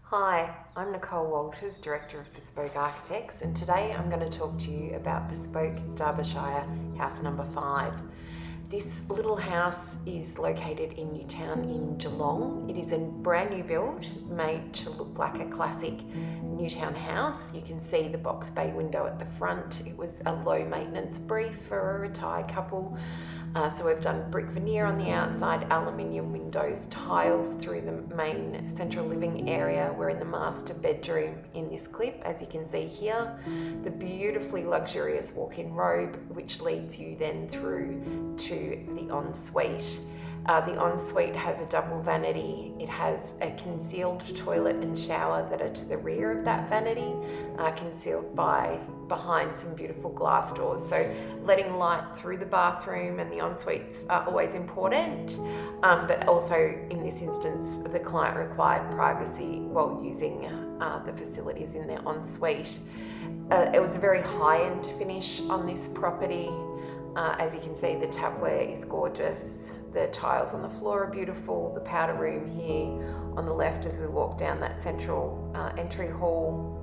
Hi, I'm Nicole Walters, Director of Bespoke Architects, and today I'm going to talk to you about Bespoke Derbyshire House number 5. This little house is located in Newtown in Geelong. It is a brand new build made to look like a classic Newtown house. You can see the box bay window at the front. It was a low maintenance brief for a retired couple. So we've done brick veneer on the outside, aluminium windows, tiles through the main central living area. We're in the master bedroom in this clip, as you can see here. The beautifully luxurious walk-in robe, which leads you then through to the ensuite. The ensuite has a double vanity. It has a concealed toilet and shower that are to the rear of that vanity, concealed behind some beautiful glass doors. So letting light through the bathroom and the ensuites are always important, but also in this instance, the client required privacy while using the facilities in their ensuite. It was a very high-end finish on this property. As you can see, the tapware is gorgeous. The tiles on the floor are beautiful. The powder room here on the left as we walk down that central entry hall.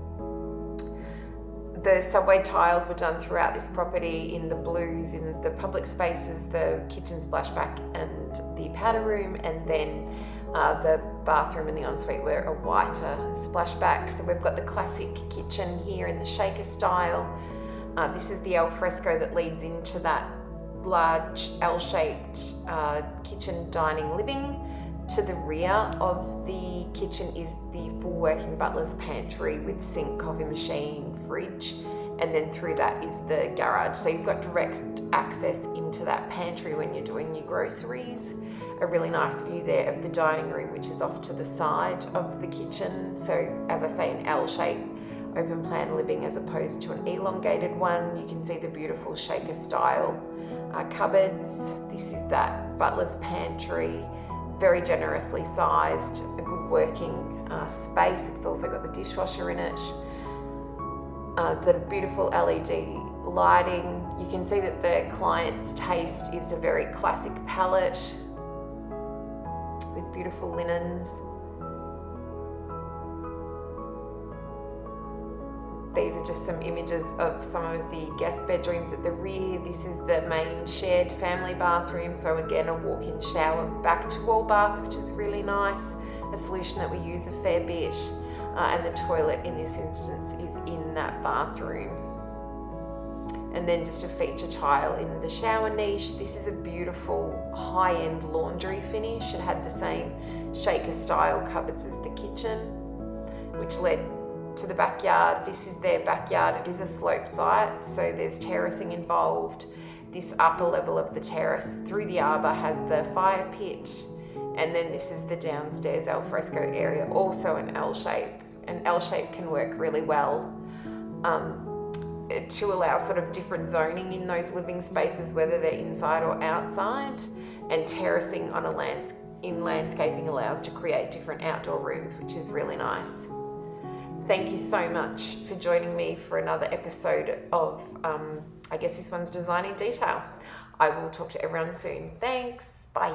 The subway tiles were done throughout this property in the blues, in the public spaces, the kitchen splashback and the powder room, and then the bathroom and the ensuite were a whiter splashback. So we've got the classic kitchen here in the shaker style. This is the alfresco that leads into that large L-shaped kitchen, dining, living. To the rear of the kitchen is the full working butler's pantry with sink, coffee machine, fridge, and then through that is the garage. So you've got direct access into that pantry when you're doing your groceries. A really nice view there of the dining room, which is off to the side of the kitchen. So as I say, an L-shape open plan living as opposed to an elongated one. You can see the beautiful shaker style cupboards. This is that butler's pantry, very generously sized, a good working space. It's also got the dishwasher in it. The beautiful LED lighting. You can see that the client's taste is a very classic palette with beautiful linens. These are just some images of some of the guest bedrooms at the rear. This is the main shared family bathroom. So again, a walk-in shower, back to wall bath, which is really nice. A solution that we use a fair bit. And the toilet in this instance is in that bathroom. And then just a feature tile in the shower niche. This is a beautiful high-end laundry finish. It had the same shaker style cupboards as the kitchen, which led to the backyard. This is their backyard. It is a slope site, so there's terracing involved. This upper level of the terrace through the arbour has the fire pit, and then this is the downstairs alfresco area, also an L shape. An L shape can work really well to allow sort of different zoning in those living spaces, whether they're inside or outside, and terracing on in landscaping allows to create different outdoor rooms, which is really nice. Thank you so much for joining me for another episode of, I guess this one's Designing Detail. I will talk to everyone soon. Thanks. Bye.